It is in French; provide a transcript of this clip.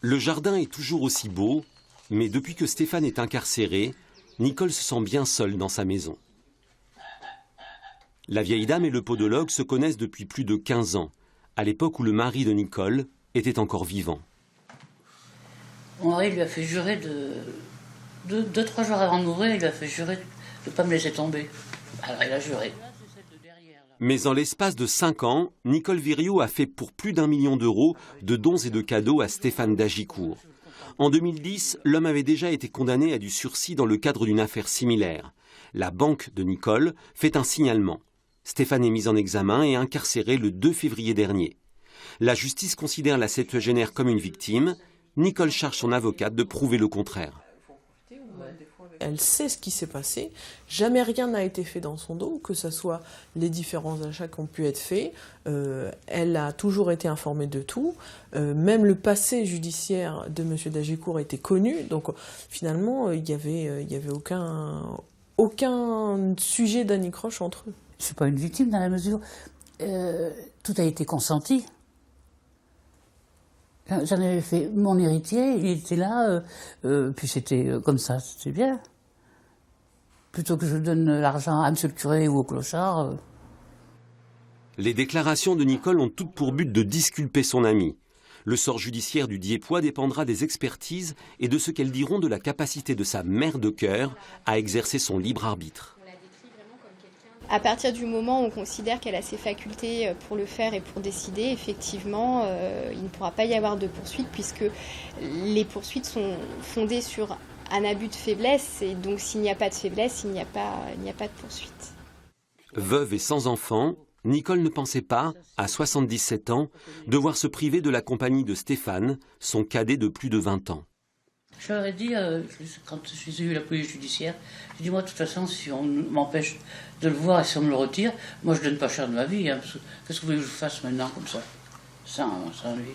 Le jardin est toujours aussi beau, mais depuis que Stéphane est incarcéré, Nicole se sent bien seule dans sa maison. La vieille dame et le podologue se connaissent depuis plus de 15 ans, à l'époque où le mari de Nicole était encore vivant. Mon mari lui a fait jurer deux, 3 jours avant de mourir, il lui a fait jurer de ne pas me laisser tomber. Alors il a juré. Mais en l'espace de 5 ans, Nicole Viriot a fait pour plus d'1 million d'euros de dons et de cadeaux à Stéphane d'Agicourt. En 2010, l'homme avait déjà été condamné à du sursis dans le cadre d'une affaire similaire. La banque de Nicole fait un signalement. Stéphane est mis en examen et incarcéré le 2 février dernier. La justice considère la septuagénaire comme une victime. Nicole charge son avocate de prouver le contraire. Elle sait ce qui s'est passé, jamais rien n'a été fait dans son dos, que ce soit les différents achats qui ont pu être faits. Elle a toujours été informée de tout. Même le passé judiciaire de M. d'Agicourt était connu. Donc finalement, il y avait aucun sujet d'anicroche entre eux. Je ne suis pas une victime dans la mesure tout a été consenti. J'en avais fait mon héritier, il était là, puis c'était comme ça, c'était bien. Plutôt que je donne l'argent à M. le curé ou au clochard. Les déclarations de Nicole ont toutes pour but de disculper son amie. Le sort judiciaire du Diepois dépendra des expertises et de ce qu'elles diront de la capacité de sa mère de cœur à exercer son libre arbitre. À partir du moment où on considère qu'elle a ses facultés pour le faire et pour décider, effectivement, il ne pourra pas y avoir de poursuite puisque les poursuites sont fondées sur un abus de faiblesse et donc s'il n'y a pas de faiblesse, il n'y a pas de poursuite. Veuve et sans enfant, Nicole ne pensait pas, à 77 ans, devoir se priver de la compagnie de Stéphane, son cadet de plus de 20 ans. Je leur ai dit, quand j'ai eu la police judiciaire, j'ai dit, moi, de toute façon, si on m'empêche de le voir et si on me le retire, moi, je donne pas cher de ma vie. Hein, qu'est-ce que vous voulez que je fasse maintenant comme ça, sans lui.